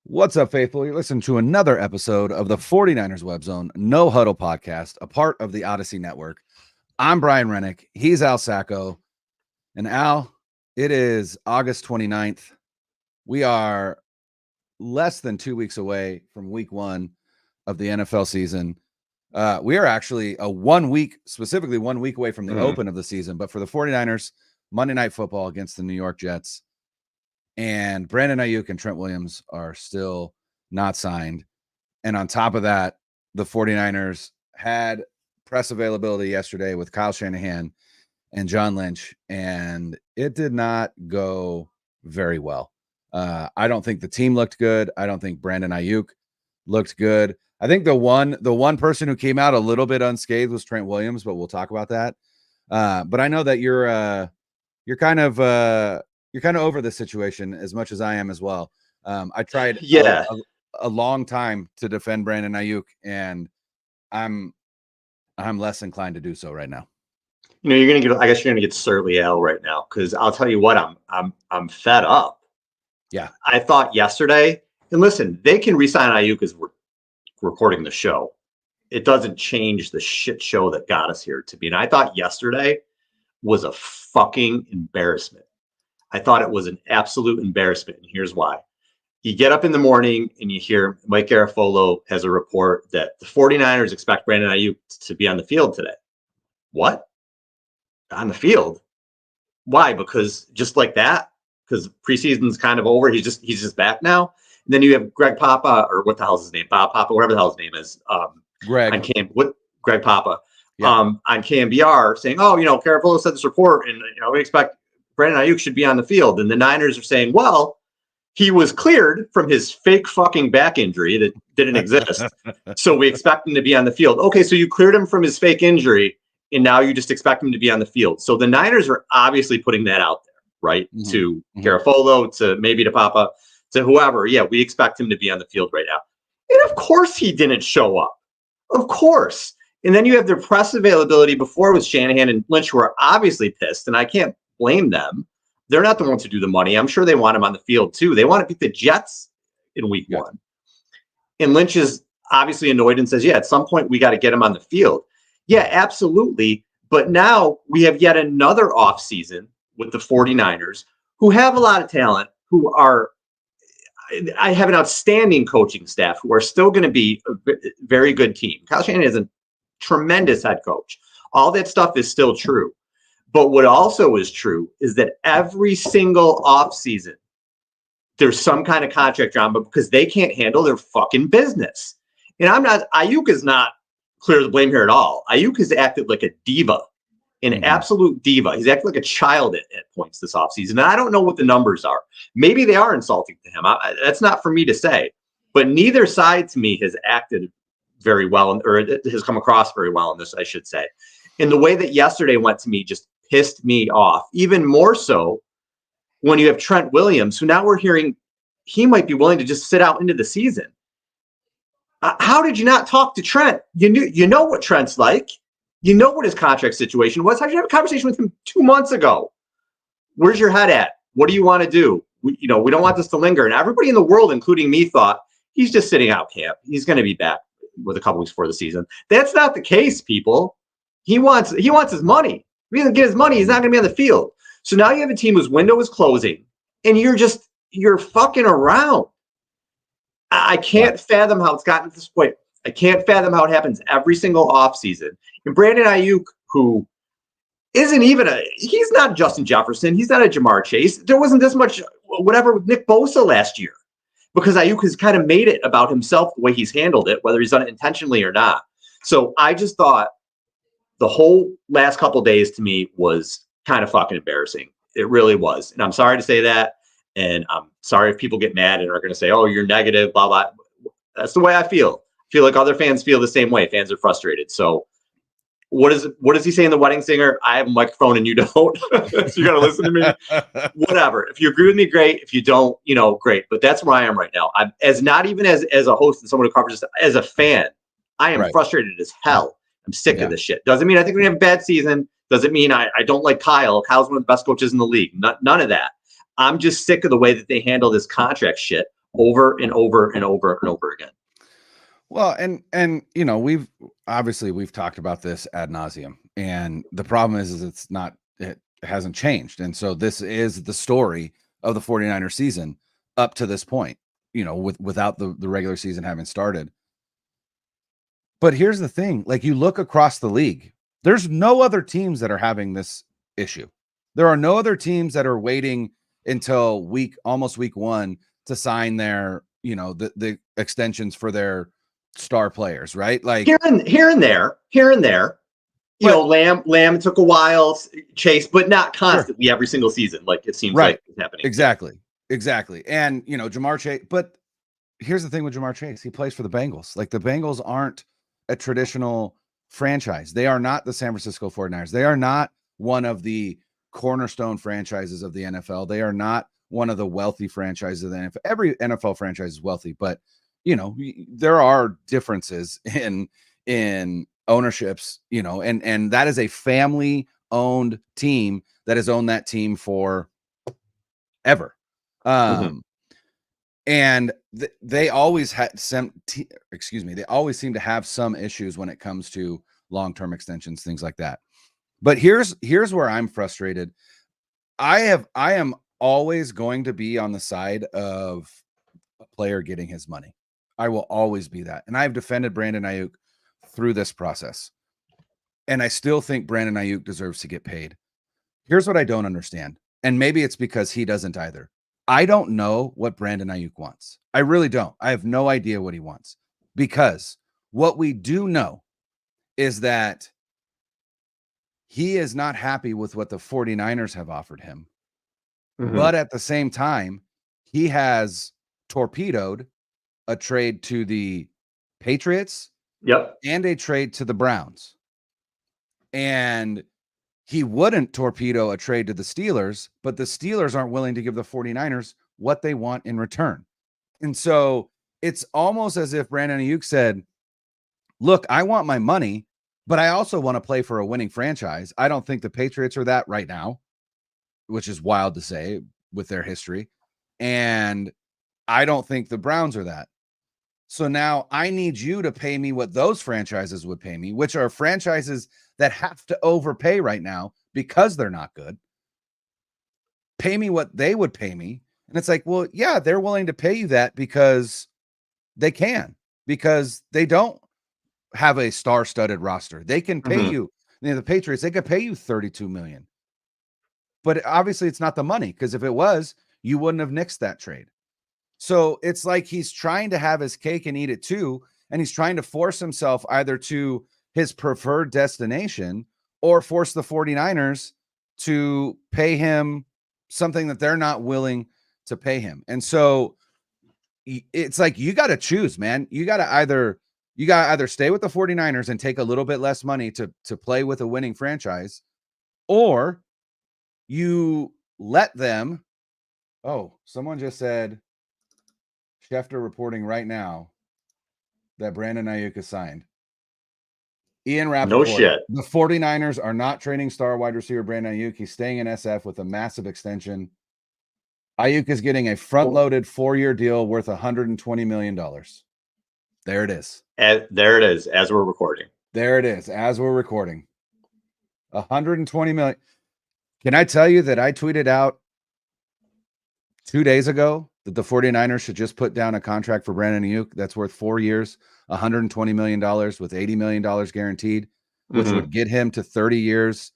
What's up, faithful? You're listening to another episode of the 49ers Web Zone No Huddle podcast, a part of the Odyssey Network. I'm Brian Rennick. He's Al Sacco. And Al, it is August 29th. We are less than 2 weeks away from week one of the NFL season. We are actually specifically 1 week away from the open of the season. But for the 49ers, Monday Night Football against the New York Jets. And Brandon Aiyuk and Trent Williams are still not signed. And on top of that, the 49ers had press availability yesterday with Kyle Shanahan and John Lynch, and it did not go very well. I don't think the team looked good. I don't think Brandon Aiyuk looked good. I think the one person who came out a little bit unscathed was Trent Williams, but we'll talk about that. But I know that you're kind of over this situation as much as I am as well. I tried a long time to defend Brandon Aiyuk, and I'm less inclined to do so right now. You know, I guess you're gonna get surly Al right now, because I'll tell you what, I'm fed up. Yeah. I thought yesterday, and listen, they can re-sign Aiyuk as we're recording the show. It doesn't change the shit show that got us here to be. And I thought yesterday was a fucking embarrassment. I thought it was an absolute embarrassment, and here's why. You get up in the morning and you hear Mike Garafolo has a report that the 49ers expect Brandon Aiyuk to be on the field today. What? On the field? Why? Because just like that? Because preseason's kind of over. He's just back now. And then you have Greg Papa, or what the hell's his name? Bob Papa, whatever the hell his name is. Greg Papa. Yeah. On KMBR saying, Garafolo said this report, and we expect Brandon Aiyuk should be on the field. And the Niners are saying, well, he was cleared from his fake fucking back injury that didn't exist. So we expect him to be on the field. Okay, so you cleared him from his fake injury, and now you just expect him to be on the field. So the Niners are obviously putting that out there, right? Mm-hmm. To Garafolo, to maybe to Papa, to whoever. Yeah, we expect him to be on the field right now. And of course he didn't show up. Of course. And then you have their press availability before with Shanahan and Lynch, who are obviously pissed, and I can't blame them. They're not the ones who do the money. I'm sure they want him on the field too. They want to beat the Jets in week one. And Lynch is obviously annoyed and says, yeah, at some point we got to get him on the field. Yeah, absolutely. But now we have yet another offseason with the 49ers, who have a lot of talent, I have an outstanding coaching staff, who are still going to be a very good team. Kyle Shanahan is a tremendous head coach. All that stuff is still true. But what also is true is that every single offseason, there's some kind of contract drama because they can't handle their fucking business. And Aiyuk is not clear the blame here at all. Aiyuk has acted like a diva, an absolute diva. He's acted like a child at points this offseason. And I don't know what the numbers are. Maybe they are insulting to him. That's not for me to say. But neither side to me has acted very well, or it has come across very well in this, I should say. And the way that yesterday went to me just pissed me off, even more so when you have Trent Williams, who now we're hearing he might be willing to just sit out into the season. How did you not talk to Trent? You know what Trent's like. You know what his contract situation was. How did you have a conversation with him 2 months ago? Where's your head at? What do you want to do? We don't want this to linger. And everybody in the world, including me, thought he's just sitting out camp. He's going to be back with a couple weeks before the season. That's not the case, people. He wants his money. If he doesn't get his money, he's not going to be on the field. So now you have a team whose window is closing, and you're fucking around. I can't fathom how it's gotten to this point. I can't fathom how it happens every single offseason. And Brandon Aiyuk, who isn't even he's not Justin Jefferson. He's not a Jamar Chase. There wasn't this much whatever with Nick Bosa last year, because Aiyuk has kind of made it about himself the way he's handled it, whether he's done it intentionally or not. So I just thought the whole last couple of days to me was kind of fucking embarrassing. It really was. And I'm sorry to say that. And I'm sorry if people get mad and are going to say, oh, you're negative, blah, blah. That's the way I feel. I feel like other fans feel the same way. Fans are frustrated. So what does he say in The Wedding Singer? I have a microphone and you don't. So you got to listen to me. Whatever. If you agree with me, great. If you don't, great. But that's where I am right now. I'm not even as a host and someone who covers this, as a fan, I am frustrated as hell. I'm sick of this shit. Doesn't mean I think we have a bad season. Doesn't mean I don't like Kyle. Kyle's one of the best coaches in the league. None of that. I'm just sick of the way that they handle this contract shit over and over and over and over again. Well, and you know, we've talked about this ad nauseum, and the problem is it hasn't changed. And so this is the story of the 49ers season up to this point, you know, without the regular season having started. But here's the thing, like you look across the league, there's no other teams that are having this issue. There are no other teams that are waiting until almost week 1 to sign their, you know, the extensions for their star players, right? Like here and there. You know, Lamb took a while, Chase, but not constantly every single season. Like it seems like it's happening. Exactly. And you know, Jamar Chase, but here's the thing with Jamar Chase, he plays for the Bengals. Like the Bengals aren't a traditional franchise. They are not the San Francisco 49ers. They are not one of the cornerstone franchises of the NFL. They are not one of the wealthy franchises of the NFL. Every NFL franchise is wealthy, but you know, there are differences in ownerships, you know, and that is a family owned team that has owned that team for ever. And they always had they always seem to have some issues when it comes to long-term extensions, things like that. But here's where I'm frustrated. I am always going to be on the side of a player getting his money. I will always be that. And I've defended Brandon Aiyuk through this process. And I still think Brandon Aiyuk deserves to get paid. Here's what I don't understand. And maybe it's because he doesn't either. I don't know what Brandon Aiyuk wants. I really don't. I have no idea what he wants, because what we do know is that he is not happy with what the 49ers have offered him. But at the same time, he has torpedoed a trade to the Patriots and a trade to the Browns. And he wouldn't torpedo a trade to the Steelers, but the Steelers aren't willing to give the 49ers what they want in return. And so it's almost as if Brandon Aiyuk said, look, I want my money, but I also want to play for a winning franchise. I don't think the Patriots are that right now, which is wild to say with their history. And I don't think the Browns are that. So now I need you to pay me what those franchises would pay me, which are franchises that have to overpay right now because they're not good. Pay me what they would pay me. And it's like, well, yeah, they're willing to pay you that because they can, because they don't have a star-studded roster. They can pay you, the Patriots, they could pay you $32 million. But obviously it's not the money, because if it was, you wouldn't have nixed that trade. So it's like he's trying to have his cake and eat it too. And he's trying to force himself either to his preferred destination or force the 49ers to pay him something that they're not willing to pay him. And so it's like, you got to choose, man. You got to either stay with the 49ers and take a little bit less money to play with a winning franchise, or you let them. Oh, someone just said, Schefter reporting right now that Brandon Aiyuk is signed. Ian Rappaport. No shit. The 49ers are not trading star wide receiver Brandon Aiyuk. He's staying in SF with a massive extension. Aiyuk is getting a front-loaded 4-year deal worth $120 million. There it is. There it is, as we're recording. There it is, as we're recording. $120 million. Can I tell you that I tweeted out 2 days ago that the 49ers should just put down a contract for Brandon Aiyuk that's worth 4 years, $120 million with $80 million guaranteed, which would get him to 30 years,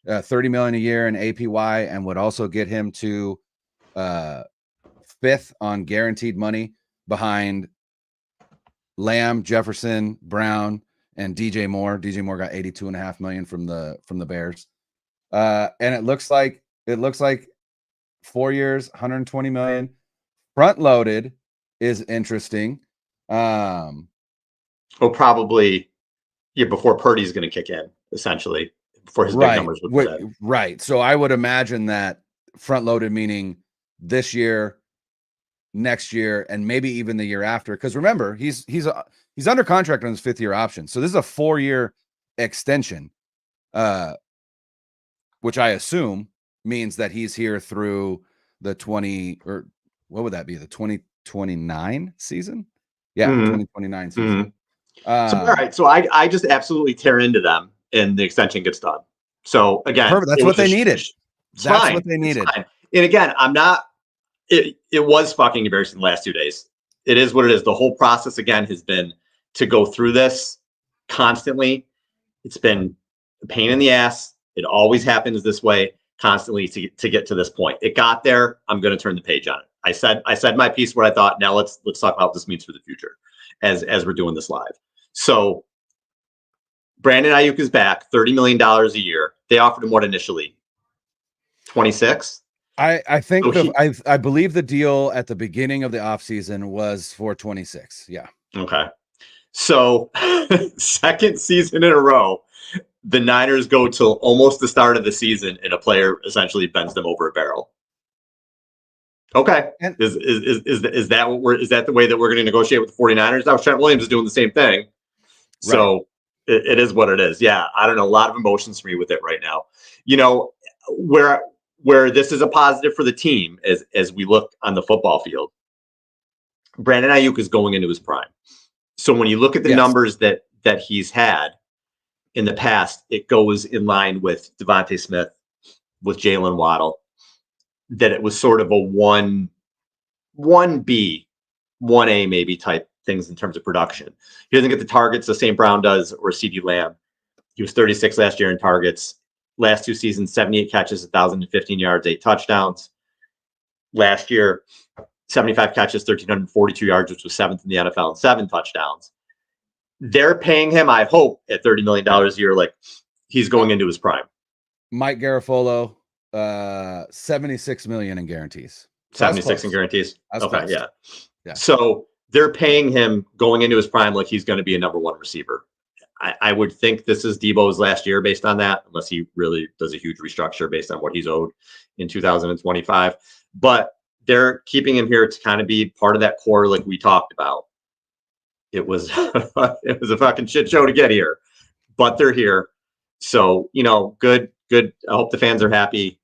$30 million a year in APY, and would also get him to fifth on guaranteed money behind Lamb, Jefferson, Brown, and DJ Moore. DJ Moore got $82.5 million from the Bears. And it looks like 4 years, $120 million. Front loaded is interesting. Probably before Purdy's going to kick in, essentially, before his big numbers would be set. Right. So I would imagine that front loaded meaning this year, next year, and maybe even the year after. Because remember, he's under contract on his 5th-year option. So this is a 4-year extension, which I assume means that he's here through the 20, or what would that be? The 2029 season. Yeah, Mhm. 2029 season. So, all right. So I just absolutely tear into them and the extension gets done. So again, Perfect. That's it what was they needed. It's That's fine. what they It's needed. fine. And again, I'm not, it was fucking embarrassing the last 2 days. It is what it is. The whole process again has been to go through this constantly. It's been a pain in the ass. It always happens this way constantly to get to this point. It got there. I'm going to turn the page on it. I said my piece, what I thought. Now let's talk about what this means for the future as we're doing this live. So Brandon Aiyuk is back, $30 million a year. They offered him what initially? 26? I think So I believe the deal at the beginning of the offseason was for 26. Yeah. okay. So second season in a row, the Niners go till almost the start of the season and a player essentially bends them over a barrel. Okay. And Is that the way that we're going to negotiate with the 49ers? Now Trent Williams is doing the same thing. So right. it is what it is. Yeah. I don't know. A lot of emotions for me with it right now. You know, where this is a positive for the team as we look on the football field, Brandon Aiyuk is going into his prime. So when you look at the Yes. numbers that he's had in the past, it goes in line with Devontae Smith, with Jalen Waddle, that it was sort of a 1B, 1A maybe type things in terms of production. He doesn't get the targets the St. Brown does or CeeDee Lamb. He was 36 last year in targets. Last 2 seasons, 78 catches, 1,015 yards, 8 touchdowns. Last year, 75 catches, 1,342 yards, which was 7th in the NFL, and 7 touchdowns. They're paying him, I hope, at $30 million a year, like he's going into his prime. Mike Garafolo, 76 million in guarantees. So 76 in guarantees. Okay, close. yeah. So they're paying him going into his prime like he's going to be a number 1 receiver. I would think this is Debo's last year based on that, unless he really does a huge restructure based on what he's owed in 2025. But they're keeping him here to kind of be part of that core, like we talked about. It was it was a fucking shit show to get here, but they're here. So good. I hope the fans are happy.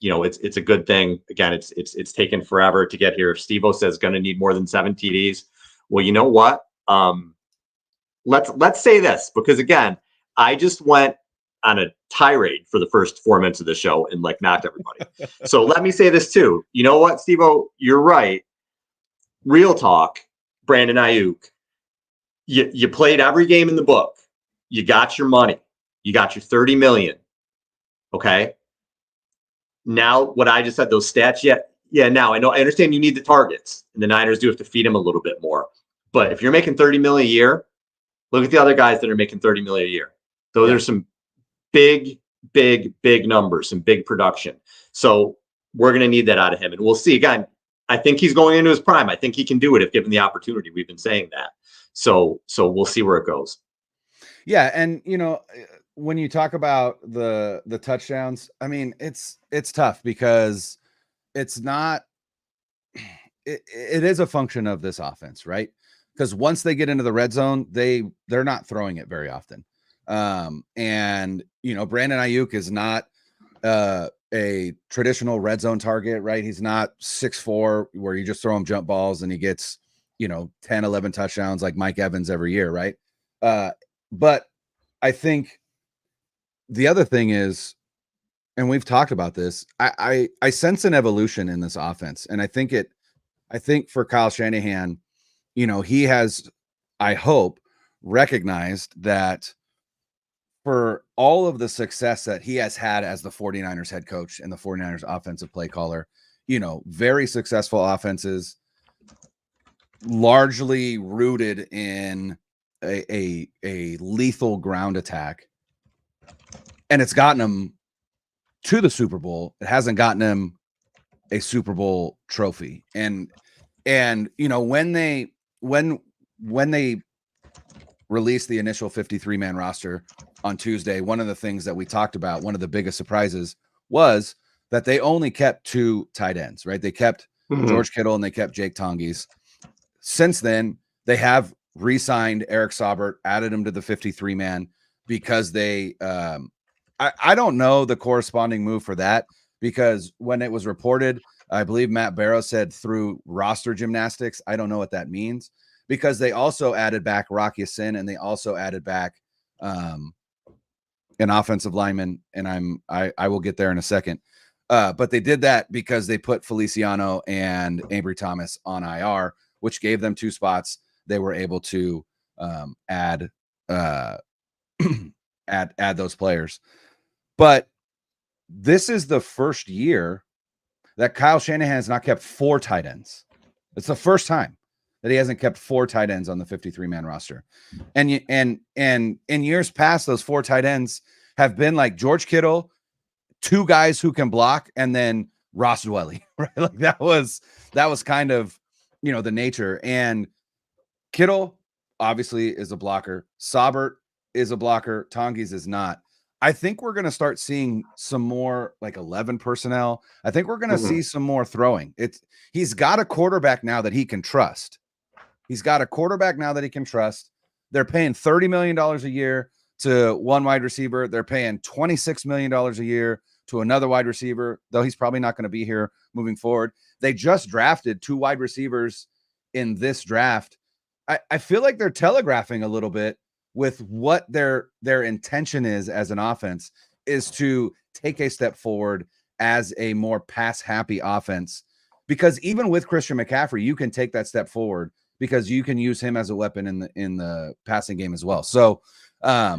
It's a good thing. Again, it's taken forever to get here. Steve-O says going to need more than 7 TDs. Well, you know what? Let's say this, because again, I just went on a tirade for the first 4 minutes of the show and knocked everybody. So let me say this too. You know what, Steve-O? You're right. Real talk, Brandon Aiyuk. You played every game in the book. You got your money. You got your 30 million. Okay. Now, what I just said, those stats, now I understand you need the targets, and the Niners do have to feed him a little bit more. But if you're making 30 million a year, look at the other guys that are making 30 million a year. Those are some big numbers, some big production. So we're going to need that out of him. And we'll see. Again, I think he's going into his prime. I think he can do it if given the opportunity. We've been saying that. So we'll see where it goes. Yeah. And, when you talk about the touchdowns, I mean, it's tough because it's not, it is a function of this offense, right? Because once they get into the red zone, they're not throwing it very often. And Brandon Aiyuk is not a traditional red zone target, right? He's not 6'4", where you just throw him jump balls and he gets 10, 11 touchdowns like Mike Evans every year, right? But I think the other thing is, and we've talked about this, I sense an evolution in this offense, and I think for Kyle Shanahan, he has, I hope, recognized that for all of the success that he has had as the 49ers head coach and the 49ers offensive play caller, very successful offenses, largely rooted in a lethal ground attack. And it's gotten him to the Super Bowl. It hasn't gotten him a Super Bowl trophy. And when they released the initial 53-man roster on Tuesday, one of the things that we talked about, one of the biggest surprises, was that they only kept 2 tight ends, right? They kept George Kittle and they kept Jake Tonges. Since then, they have re-signed Eric Saubert, added him to the 53-man because they I don't know the corresponding move for that, because when it was reported I believe Matt Barrow said through roster gymnastics. I don't know what that means, because they also added back Rocky Sin, and they also added back an offensive lineman, and I will get there in a second. But they did that because they put Feliciano and Avery Thomas on IR, which gave them 2 spots. They were able to add add those players. But this is the first year that Kyle Shanahan has not kept 4 tight ends. It's the first time that he hasn't kept 4 tight ends on the 53-man roster. And in years past, those 4 tight ends have been like George Kittle, 2 guys who can block, and then Ross Dwelly, right? Like that was kind of, the nature. And Kittle obviously is a blocker. Saubert is a blocker. Tongies is not. I think we're going to start seeing some more like 11 personnel. I think we're going to see some more throwing. He's got a quarterback now that he can trust. They're paying $30 million a year to one wide receiver. They're paying $26 million a year to another wide receiver, though he's probably not going to be here moving forward. They just drafted 2 wide receivers in this draft. I feel like they're telegraphing a little bit with what their intention is as an offense, is to take a step forward as a more pass happy offense, because even with Christian McCaffrey, you can take that step forward because you can use him as a weapon in the passing game as well. So I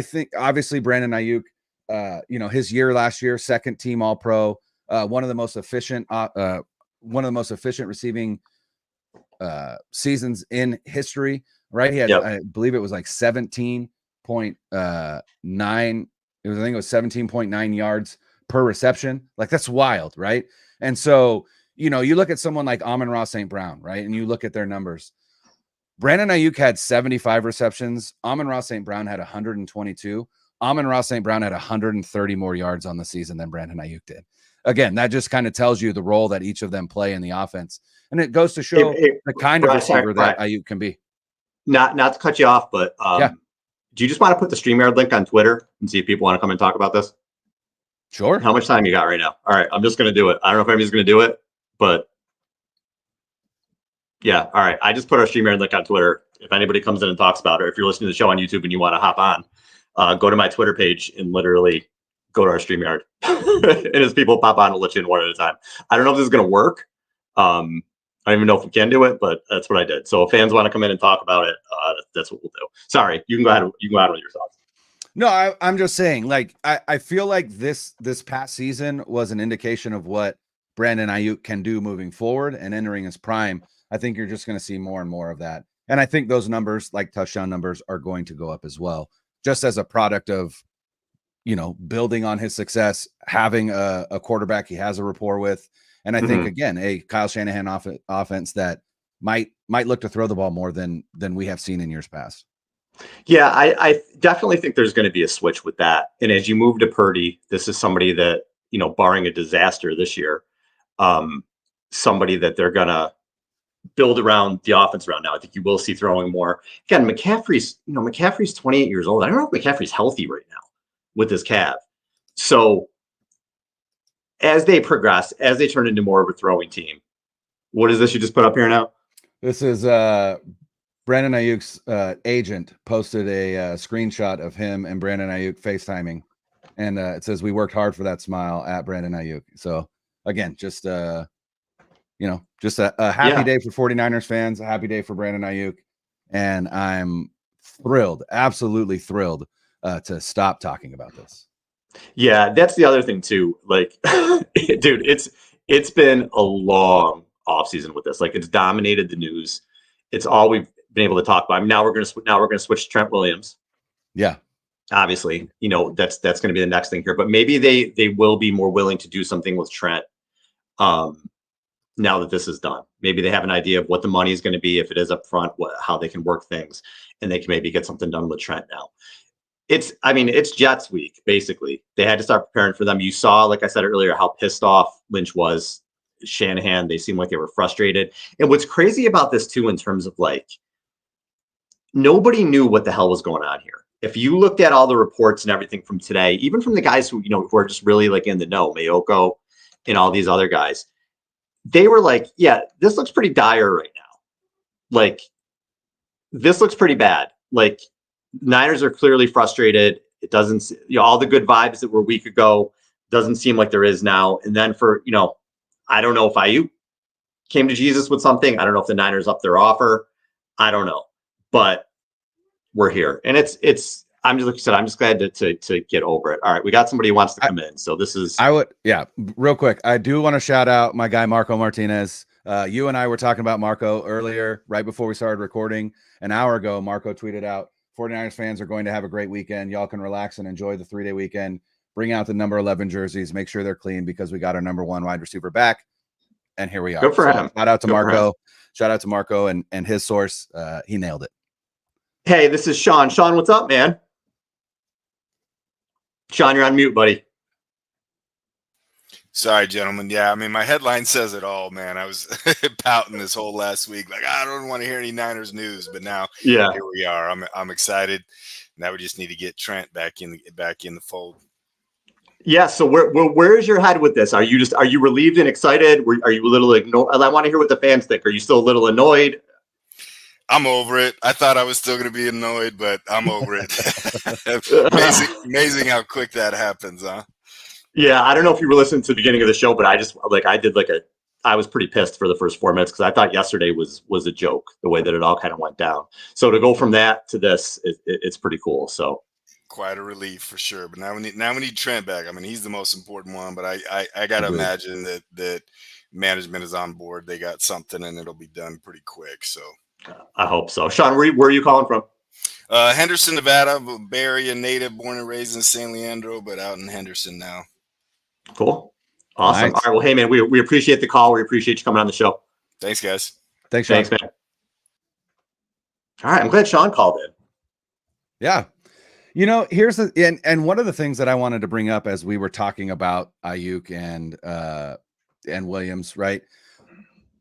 think obviously Brandon Aiyuk, his year last year, 2nd team All Pro, one of the most efficient receiving seasons in history, right? He had, I believe it was like 17.9. I think it was 17.9 yards per reception. Like that's wild, right? And so, you look at someone like Amon-Ra St. Brown, right? And you look at their numbers. Brandon Aiyuk had 75 receptions. Amon-Ra St. Brown had 122. Amon-Ra St. Brown had 130 more yards on the season than Brandon Aiyuk did. Again, that just kind of tells you the role that each of them play in the offense. And it goes to show the kind of receiver that Aiyuk can be. Not to cut you off, but do you just want to put the StreamYard link on Twitter and see if people want to come and talk about this? Sure. How much time you got right now? All right, I'm just going to do it. I don't know if anybody's going to do it, but yeah. All right, I just put our StreamYard link on Twitter. If anybody comes in and talks about it, or if you're listening to the show on YouTube and you want to hop on, go to my Twitter page and literally go to our StreamYard. And as people pop on, I'll let you in one at a time. I don't know if this is going to work. I don't even know if we can do it, but that's what I did. So if fans want to come in and talk about it, that's what we'll do. Sorry, you can go ahead with your thoughts. No, I'm just saying, like, I feel like this past season was an indication of what Brandon Aiyuk can do moving forward and entering his prime. I think you're just going to see more and more of that. And I think those numbers, like touchdown numbers, are going to go up as well, just as a product of, building on his success, having a quarterback he has a rapport with. And I think, again, a Kyle Shanahan offense that might look to throw the ball more than we have seen in years past. Yeah, I definitely think there's going to be a switch with that. And as you move to Purdy, this is somebody that, barring a disaster this year, somebody that they're going to build around the offense around now. I think you will see throwing more. Again, McCaffrey's 28 years old. I don't know if McCaffrey's healthy right now with his calf. So as they progress, as they turn into more of a throwing team, what is this you just put up here now? This is Brandon Aiyuk's agent posted a screenshot of him and Brandon Aiyuk FaceTiming. And it says, "We worked hard for that smile at Brandon Aiyuk." So again, just a happy day for 49ers fans, a happy day for Brandon Aiyuk. And I'm thrilled, absolutely thrilled to stop talking about this. Yeah, that's the other thing too. Like, dude, it's been a long offseason with this. Like, it's dominated the news. It's all we've been able to talk about. I mean, now we're going to switch to Trent Williams. Yeah, obviously, that's going to be the next thing here. But maybe they will be more willing to do something with Trent. Now that this is done, maybe they have an idea of what the money is going to be if it is up front, how they can work things, and they can maybe get something done with Trent now. It's Jets week, basically. They had to start preparing for them. You saw, like I said earlier, how pissed off Lynch was, Shanahan. They seemed like they were frustrated. And what's crazy about this too, in terms of like, nobody knew what the hell was going on here. If you looked at all the reports and everything from today, even from the guys who are just really like in the know, Mayoko and all these other guys, they were like, yeah, this looks pretty dire right now. Like, this looks pretty bad. Like, Niners are clearly frustrated. It doesn't, all the good vibes that were a week ago doesn't seem like there is now. And then I don't know if Aiyuk came to Jesus with something. I don't know if the Niners upped their offer. I don't know, but we're here, and I'm just like you said, I'm just glad to get over it. All right, we got somebody who wants to come in, so this is. Real quick, I do want to shout out my guy Marco Martinez. You and I were talking about Marco earlier, right before we started recording. An hour ago, Marco tweeted out, 49ers fans are going to have a great weekend. Y'all can relax and enjoy the 3-day weekend. Bring out the number 11 jerseys. Make sure they're clean because we got our number 1 wide receiver back. And here we are. Good for him. Shout out to Marco. Shout out to Marco and his source. He nailed it. Hey, this is Sean. Sean, what's up, man? Sean, you're on mute, buddy. Sorry, gentlemen. Yeah, I mean, my headline says it all, man. I was pouting this whole last week, like I don't want to hear any Niners news, but now here we are. I'm excited. Now we just need to get Trent back in the fold. Yeah. So where is your head with this? Are you relieved and excited? Are you a little I want to hear what the fans think. Are you still a little annoyed? I'm over it. I thought I was still going to be annoyed, but I'm over it. Amazing how quick that happens, huh? Yeah, I don't know if you were listening to the beginning of the show, but I was pretty pissed for the first 4 minutes because I thought yesterday was a joke, the way that it all kind of went down. So to go from that to this, it's pretty cool. So quite a relief for sure. But now we need Trent back. I mean, he's the most important one, but I got to imagine that management is on board. They got something and it'll be done pretty quick. So I hope so. Sean, where are you calling from? Henderson, Nevada, Bay Area native, born and raised in San Leandro, but out in Henderson now. Cool. Awesome. Nice. All right. Well, hey, man, we appreciate the call. We appreciate you coming on the show. Thanks, guys. Thanks, Sean. Thanks, man. All right. I'm glad Sean called in. Yeah. Here's and one of the things that I wanted to bring up as we were talking about Aiyuk and Williams, right?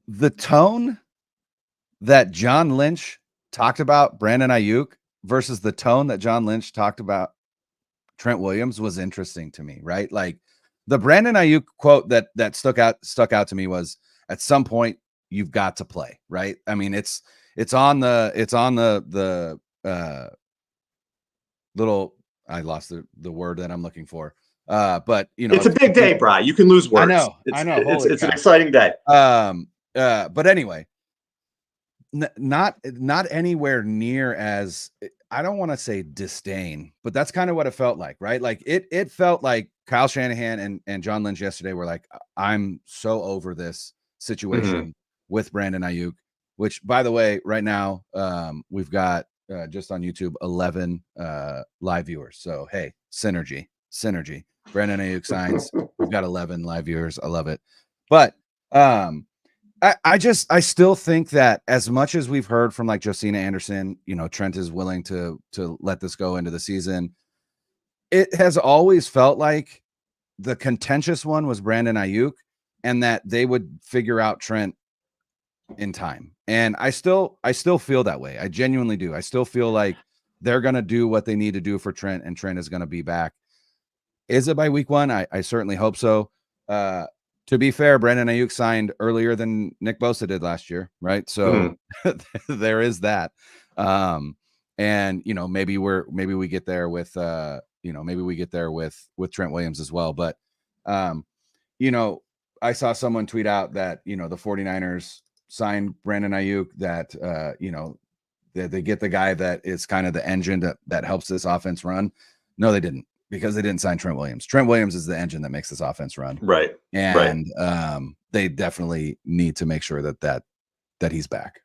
The tone that John Lynch talked about Brandon Aiyuk versus the tone that John Lynch talked about Trent Williams was interesting to me, right? Like the Brandon Aiyuk quote that stuck out to me was, at some point you've got to play, right? I mean, it's on the little, I lost the word that I'm looking for. But it's a big day, Brian. You can lose words. I know. It's an exciting day. But anyway, not anywhere near as, I don't want to say disdain, but that's kind of what it felt like, right? Like it felt like Kyle Shanahan and John Lynch yesterday were like, I'm so over this situation with Brandon Aiyuk, which, by the way, right now we've got just on YouTube 11 live viewers. So hey, synergy. Brandon Aiyuk signs. We've got 11 live viewers. I love it. But I still think that as much as we've heard from like Josina Anderson, Trent is willing to let this go into the season. It has always felt like the contentious one was Brandon Aiyuk, and that they would figure out Trent in time. And I still feel that way. I genuinely do. I still feel like they're going to do what they need to do for Trent, and Trent is going to be back. Is it by week 1? I certainly hope so. To be fair, Brandon Aiyuk signed earlier than Nick Bosa did last year, right? So there is that. And maybe we get there with with Trent Williams as well. But I saw someone tweet out that the 49ers signed Brandon Aiyuk, that that they get the guy that is kind of the engine that helps this offense run. No, they didn't, because they didn't sign Trent Williams. Trent Williams is the engine that makes this offense run. Right. And they definitely need to make sure that he's back.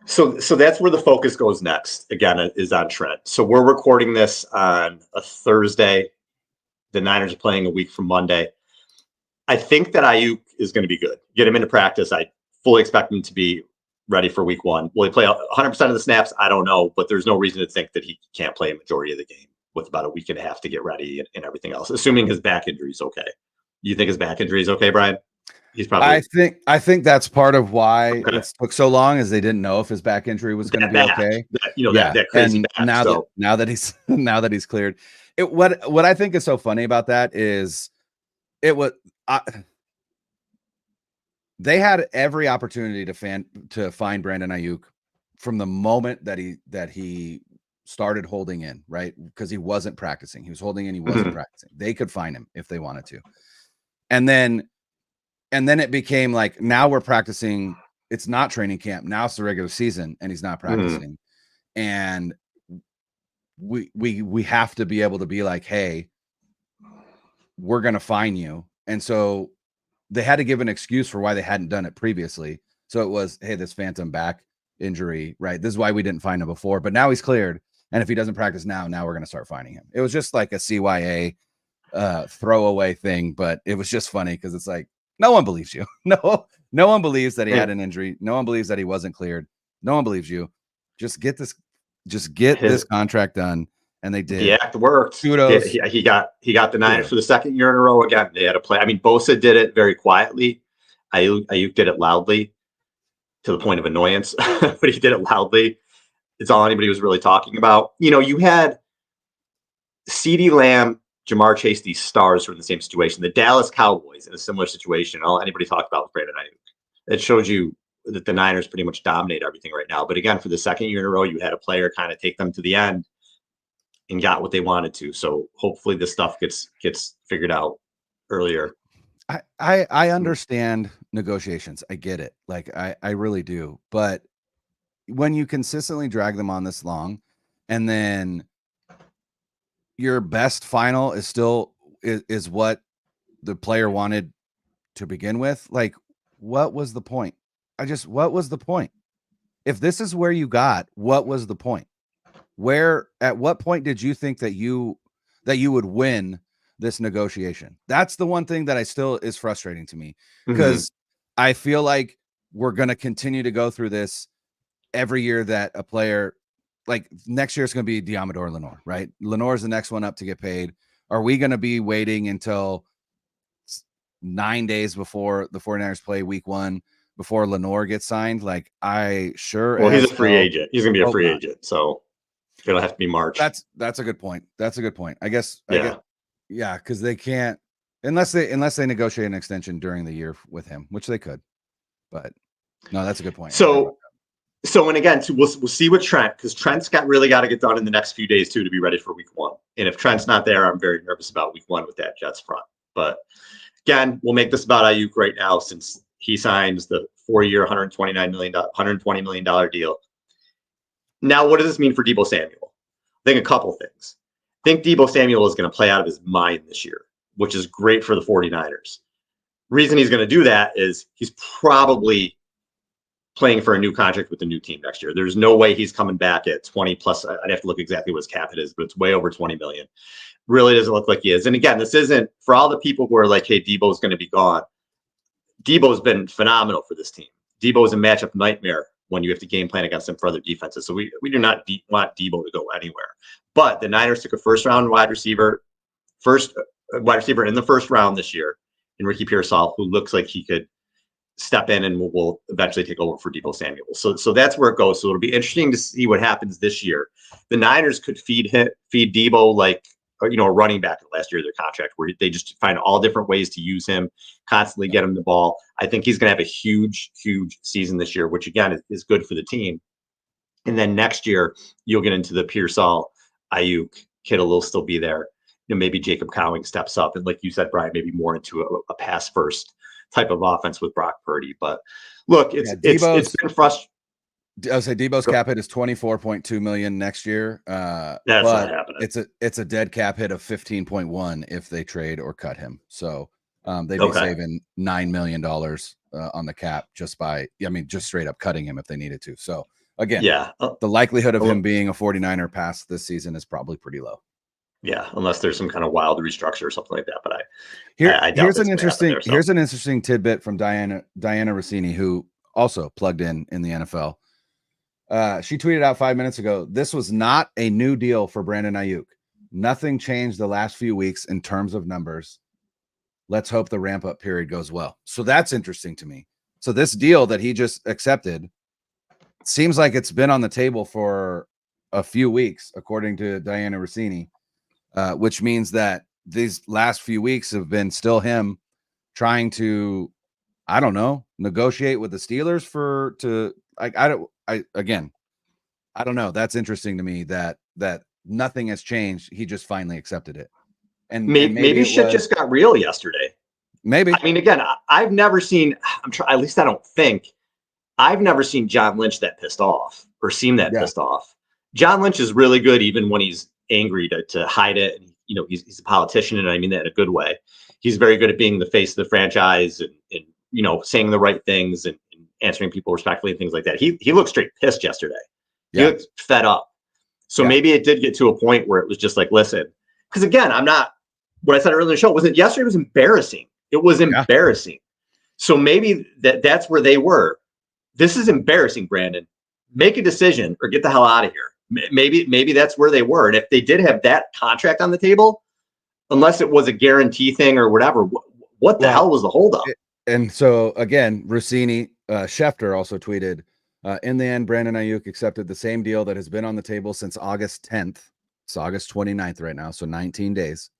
So that's where the focus goes next, again, is on Trent. So we're recording this on a Thursday. The Niners are playing a week from Monday. I think that Aiyuk is going to be good. Get him into practice. I fully expect him to be ready for week 1. Will he play 100% of the snaps? I don't know, but there's no reason to think that he can't play a majority of the game with about a week and a half to get ready and everything else, assuming his back injury is okay. You think his back injury is okay, Brian? He's probably. I think that's part of why it took so long, is they didn't know if his back injury was going to be okay. That crazy back. Now that he's cleared, what I think is so funny about that is they had every opportunity to find Brandon Aiyuk from the moment that he started holding in, right? Because he wasn't practicing. He was holding in, he wasn't practicing. They could find him if they wanted to. And then it became like, now we're practicing. It's not training camp. Now it's the regular season and he's not practicing. And we have to be able to be like, hey, we're going to find you. And so they had to give an excuse for why they hadn't done it previously. So it was, hey, this phantom back injury, right? This is why we didn't find him before, but now he's cleared. And if he doesn't practice now we're going to start finding him. It was just like a CYA throwaway thing, but it was just funny because it's like, no one believes you. No one believes that he had an injury. No one believes that he wasn't cleared. No one believes you. Just get this contract done. And they did. The act worked. Kudos. He got the Niners for the second year in a row. Again, they had a play. I mean, Bosa did it very quietly. Aiyuk did it loudly to the point of annoyance, but he did it loudly. It's all anybody was really talking about. You know, you had CeeDee Lamb, Jamar Chase, these stars were in the same situation. The Dallas Cowboys in a similar situation. All anybody talked about was Brandon Aiyuk. It showed you that the Niners pretty much dominate everything right now. But again, for the second year in a row, you had a player kind of take them to the end and got what they wanted to. So hopefully this stuff gets figured out earlier. I understand negotiations. I get it. Like I really do. But when you consistently drag them on this long, and then your best final is still is what the player wanted to begin with, like, what was the point? What was the point? If this is where you got, what was the point? At what point did you think that you would win this negotiation? That's the one thing that is frustrating to me, because I feel like we're going to continue to go through this every year that a player, like next year, it's going to be Diamador Lenore, right? Lenore's the next one up to get paid. Are we going to be waiting until 9 days before the 49ers play week 1 before Lenore gets signed? Like, he's a free agent. He's going to be a free agent. So it'll have to be March. That's a good point. I guess. Yeah. Cause they can't, unless they negotiate an extension during the year with him, which they could, but no, that's a good point. So, and again, we'll see with Trent, because Trent's really got to get done in the next few days too, to be ready for week 1. And if Trent's not there, I'm very nervous about week 1 with that Jets front. But again, we'll make this about Aiyuk right now, since he signs the 4-year, $120 million deal. Now, what does this mean for Deebo Samuel? I think a couple things. I think Deebo Samuel is going to play out of his mind this year, which is great for the 49ers. Reason he's going to do that is he's probably playing for a new contract with the new team next year. There's no way he's coming back at 20 plus. I'd have to look exactly what his cap it is, but it's way over 20 million. Really doesn't look like he is. And again, this isn't for all the people who are like, hey, Deebo's going to be gone. Deebo's been phenomenal for this team. Deebo is a matchup nightmare when you have to game plan against him for other defenses. So we do not want Deebo to go anywhere. But the Niners took a first wide receiver in the first round this year in Ricky Pearsall, who looks like he could step in and will eventually take over for Deebo Samuel. So that's where it goes. So it'll be interesting to see what happens this year. The Niners could feed Deebo like, a running back last year of their contract, where they just find all different ways to use him, constantly get him the ball. I think he's going to have a huge, huge season this year, which again is good for the team. And then next year you'll get into the Pearsall, Aiyuk, Kittle will still be there. Maybe Jacob Cowing steps up, and like you said, Brian, maybe more into a pass first type of offense with Brock Purdy. But look, it's been frustrating. I would say Deebo's cap hit is 24.2 million next year. That's not happening. It's a dead cap hit of 15.1 if they trade or cut him. So they'd be saving $9 million on the cap just straight up cutting him if they needed to. So again, the likelihood of him being a 49er past this season is probably pretty low. Yeah, unless there's some kind of wild restructure or something like that. But here's an interesting tidbit from Diana Rossini, who also plugged in the NFL. She tweeted out 5 minutes ago, this was not a new deal for Brandon Aiyuk. Nothing changed the last few weeks in terms of numbers. Let's hope the ramp up period goes well. So that's interesting to me. So this deal that he just accepted seems like it's been on the table for a few weeks, according to Diana Rossini, which means that these last few weeks have been still him trying to I don't know, negotiate with the Steelers I don't know. That's interesting to me that nothing has changed. He just finally accepted it. And maybe shit just got real yesterday. Maybe. I mean, again, I've never seen, at least I don't think, I've never seen John Lynch that pissed off or seen that pissed off. John Lynch is really good even when he's angry to hide it. And, you know, he's a politician, and I mean that in a good way. He's very good at being the face of the franchise and you know, saying the right things and answering people respectfully and things like that. He looked straight pissed yesterday. He looked fed up. So maybe it did get to a point where it was just like, listen, because again, what I said earlier in the show wasn't yesterday was embarrassing. It was embarrassing. So maybe that's where they were. This is embarrassing, Brandon. Make a decision or get the hell out of here. Maybe that's where they were. And if they did have that contract on the table, unless it was a guarantee thing or whatever, what the hell was the holdup? And so again, Rossini, Schefter also tweeted, in the end, Brandon Aiyuk accepted the same deal that has been on the table since August 10th. It's August 29th right now, so 19 days.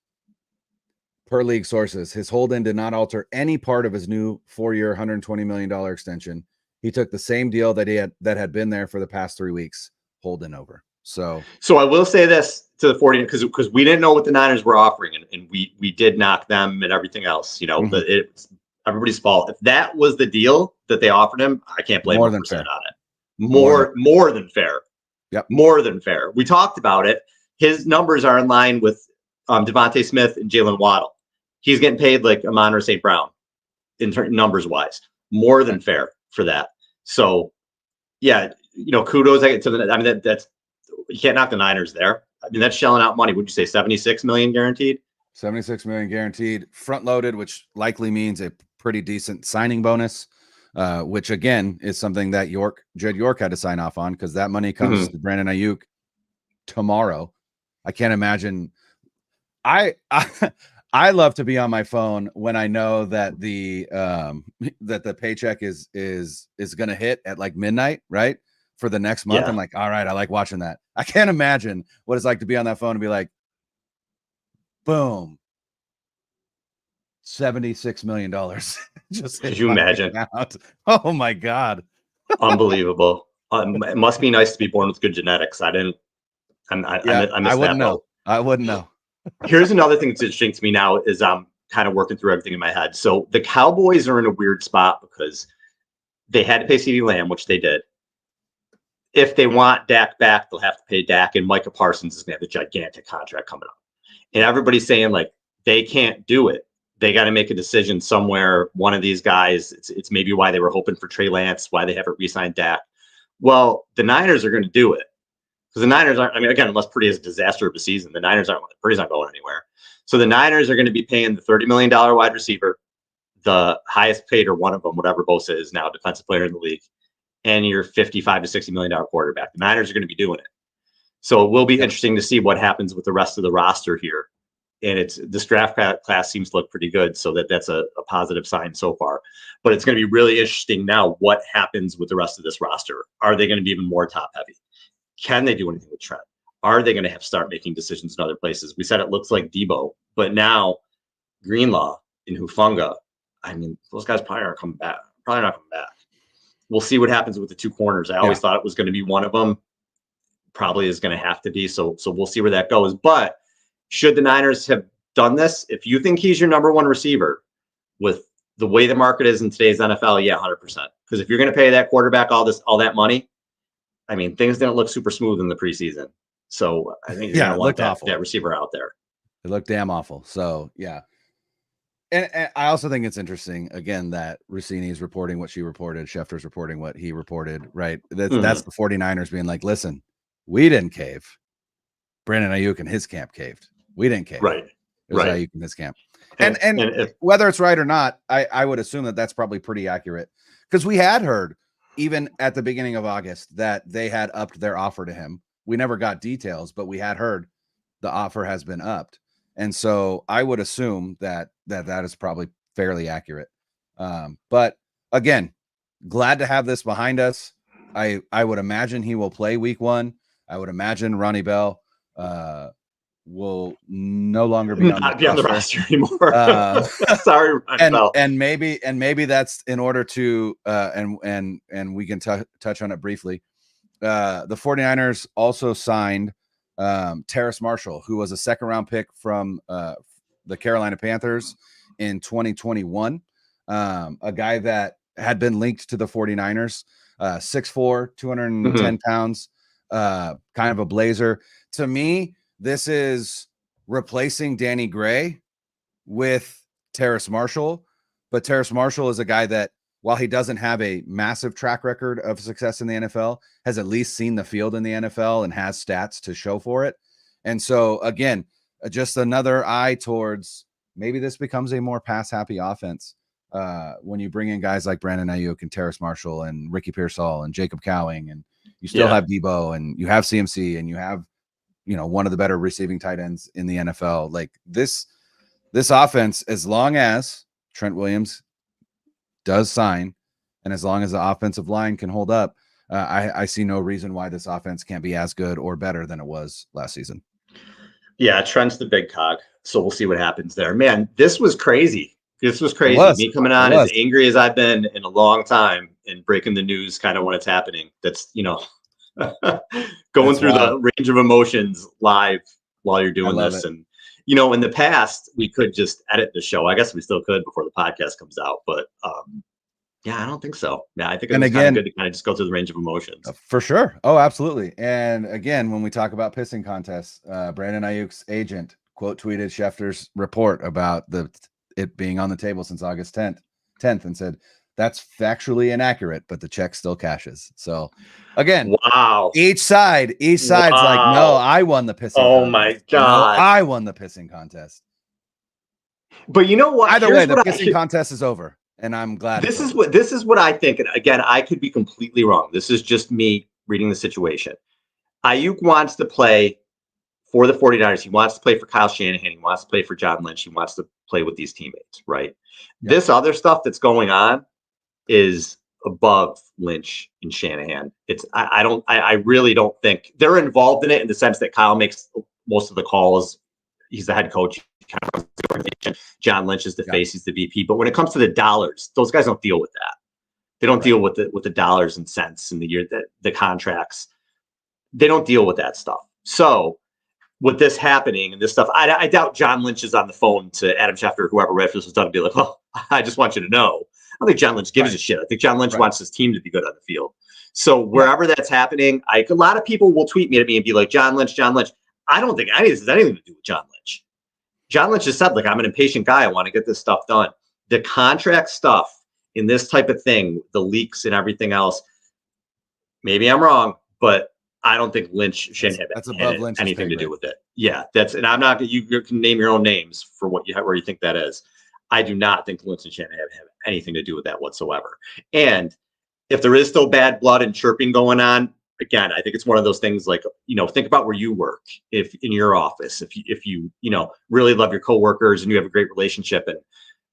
Per league sources, his hold-in did not alter any part of his new 4-year, $120 million extension. He took the same deal that had been there for the past 3 weeks, hold-in over. So I will say this to the 49ers, because we didn't know what the Niners were offering, and we did knock them and everything else. You know, it's everybody's fault. If that was the deal that they offered him, I can't blame him for on it. More than fair. Yep. More than fair. We talked about it. His numbers are in line with Devontae Smith and Jalen Waddle. He's getting paid like Amon-Ra St. Brown in numbers wise. More than fair for that. So, yeah, you know, kudos to the. I mean, that's you can't knock the Niners there. I mean, that's shelling out money. Would you say 76 million guaranteed? 76 million guaranteed, front loaded, which likely means a pretty decent signing bonus, which again is something that Jed York had to sign off on, because that money comes to Brandon Aiyuk tomorrow. I can't imagine. I love to be on my phone when I know that the paycheck is going to hit at like midnight, right? For the next month. I'm like, all right, I like watching that. I can't imagine what it's like to be on that phone and be like, boom, $76 million. Just could you imagine? Out. Oh my God. Unbelievable. It must be nice to be born with good genetics. I missed I wouldn't know. I wouldn't know. Here's another thing that's interesting to me now is I'm kind of working through everything in my head. So the Cowboys are in a weird spot because they had to pay CeeDee Lamb, which they did. If they want Dak back, they'll have to pay Dak, and Micah Parsons is going to have a gigantic contract coming up. And everybody's saying, like, they can't do it. They got to make a decision somewhere. One of these guys, it's maybe why they were hoping for Trey Lance, why they haven't re-signed Dak. Well, the Niners are going to do it. Because the Niners aren't, I mean, again, unless Purdy has a disaster of a season, Purdy's not going anywhere. So the Niners are going to be paying the $30 million wide receiver, the highest paid, or one of them, whatever Bosa is now, defensive player in the league, and your $55 to $60 million quarterback. The Niners are going to be doing it. So it will be interesting to see what happens with the rest of the roster here. And this draft class seems to look pretty good, so that's a positive sign so far. But it's going to be really interesting now what happens with the rest of this roster. Are they going to be even more top heavy? Can they do anything with Trent? Are they going to start making decisions in other places? We said it looks like Debo, but now Greenlaw and Hufanga, I mean, those guys probably aren't coming back. Probably not coming back. We'll see what happens with the two corners. I always thought it was going to be one of them. Probably is going to have to be. So we'll see where that goes. But should the Niners have done this? If you think he's your number one receiver with the way the market is in today's NFL, yeah, 100%. Because if you're going to pay that quarterback all that money, I mean, things didn't look super smooth in the preseason. So I think you're going to want that receiver out there. It looked damn awful. So, yeah. And I also think it's interesting, again, that Rossini's reporting what she reported, Schefter's reporting what he reported, right? That's the 49ers being like, listen, we didn't cave. Brandon Aiyuk and his camp caved. We didn't cave. Right. It was Aiyuk and his camp. And if, whether it's right or not, I would assume that that's probably pretty accurate, because we had heard even at the beginning of August that they had upped their offer to him. We never got details, but we had heard the offer has been upped. And so I would assume that is probably fairly accurate. But again, glad to have this behind us. I would imagine he will play week 1. I would imagine Ronnie Bell will no longer be on the roster anymore. Sorry, and maybe that's in order to and we can touch on it briefly. The 49ers also signed Terrace Marshall, who was a second-round pick from the Carolina Panthers in 2021. A guy that had been linked to the 49ers, 6'4", 210 pounds, kind of a blazer. To me, this is replacing Danny Gray with Terrace Marshall, but Terrace Marshall is a guy that, while he doesn't have a massive track record of success in the NFL, has at least seen the field in the NFL and has stats to show for it. And so, again, just another eye towards maybe this becomes a more pass-happy offense when you bring in guys like Brandon Aiyuk and Terrace Marshall and Ricky Pearsall and Jacob Cowing, and you still have Debo and you have CMC and you have, one of the better receiving tight ends in the NFL. Like this offense, as long as Trent Williams does sign, and as long as the offensive line can hold up, I see no reason why this offense can't be as good or better than it was last season. Yeah, Trent's the big cog, so we'll see what happens there. Man, this was crazy. Me coming on as angry as I've been in a long time and breaking the news kind of when it's happening. That's, going through the range of emotions live while you're doing this. And, in the past, we could just edit the show. I guess we still could before the podcast comes out, but I don't think so. Yeah, I think it's kind of good to kind of just go through the range of emotions. For sure. Oh, absolutely. And again, when we talk about pissing contests, Brandon Aiyuk's agent quote tweeted Schefter's report about it being on the table since August 10th and said, that's factually inaccurate, but the check still cashes. So again, wow. Each side's like, no, I won the pissing contest. My God. No, I won the pissing contest. But you know what? Either way, the pissing contest is over. And I'm glad this is what I think. And again, I could be completely wrong. This is just me reading the situation. Aiyuk wants to play for the 49ers. He wants to play for Kyle Shanahan. He wants to play for John Lynch. He wants to play with these teammates, right? Yeah. This other stuff that's going on is above Lynch and Shanahan. I really don't think they're involved in it in the sense that Kyle makes most of the calls. He's the head coach. John Lynch is the face, he's the VP. But when it comes to the dollars, those guys don't deal with that. They don't deal with the dollars and cents in the year that the contracts. They don't deal with that stuff. So with this happening and this stuff, I doubt John Lynch is on the phone to Adam Schefter or whoever Redfield was done to be like, well, I just want you to know. I don't think John Lynch gives a shit. I think John Lynch wants his team to be good on the field. So wherever that's happening, a lot of people will tweet me and be like, John Lynch. I don't think any of this has anything to do with John Lynch. John Lynch just said, like, I'm an impatient guy. I want to get this stuff done. The contract stuff in this type of thing, the leaks and everything else, maybe I'm wrong, but I don't think Lynch shouldn't have anything to do with it. Yeah, and I'm not. You can name your own names for what you have, where you think that is. I do not think Lynch and Shanahan have anything to do with that whatsoever. And if there is still bad blood and chirping going on, again, I think it's one of those things like, think about where you work. If in your office, if you really love your coworkers and you have a great relationship, and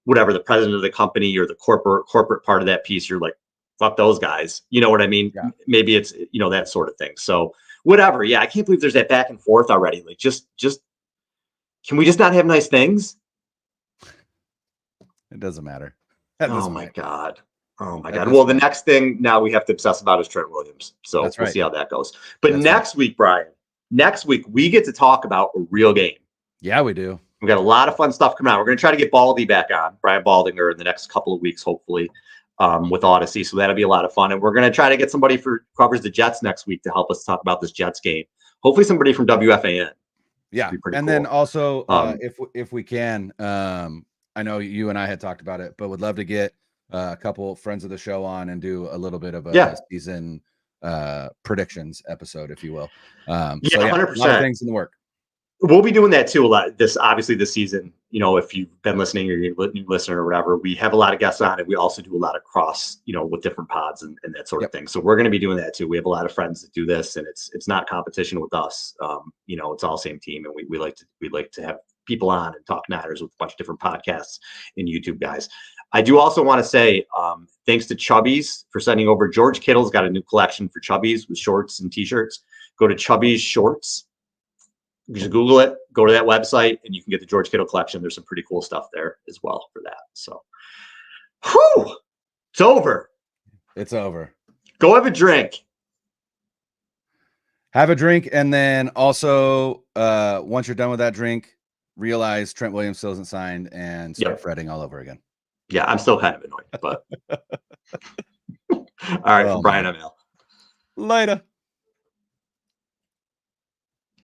whatever the president of the company or the corporate part of that piece, you're like, fuck those guys. You know what I mean? Yeah. Maybe it's, that sort of thing. So whatever. Yeah. I can't believe there's that back and forth already. Like, just can we just not have nice things? It doesn't matter. Oh my God. Well, the next thing now we have to obsess about is Trent Williams. So we'll see how that goes. But next week, Brian, we get to talk about a real game. Yeah, we do. We've got a lot of fun stuff coming out. We're going to try to get Baldy back on, Brian Baldinger, in the next couple of weeks, hopefully, with Odyssey. So that'll be a lot of fun. And we're going to try to get somebody who covers the Jets next week to help us talk about this Jets game. Hopefully somebody from WFAN. Yeah. And cool. Then also, if we can, I know you and I had talked about it, but would love to get a couple friends of the show on and do a little bit of a season predictions episode, if you will. 100%. A lot of things in the work. We'll be doing that too a lot. This season, if you've been listening or you're a new listener or whatever, we have a lot of guests on, and we also do a lot of cross, with different pods and that sort of thing. So we're going to be doing that too. We have a lot of friends that do this, and it's not competition with us. It's all same team, and we like to have people on and talk Niners with a bunch of different podcasts and YouTube guys. I do also want to say thanks to Chubby's for sending over. George Kittle's got a new collection for Chubby's with shorts and t-shirts. Go to Chubby's Shorts. Just Google it, go to that website, and you can get the George Kittle collection. There's some pretty cool stuff there as well for that. So, whew, it's over. It's over. Go have a drink. Have a drink, and then also, once you're done with that drink, realize Trent Williams still isn't signed and start fretting all over again. Yeah, I'm still kind of annoyed, but all right, for Brian, I'm Al. Later.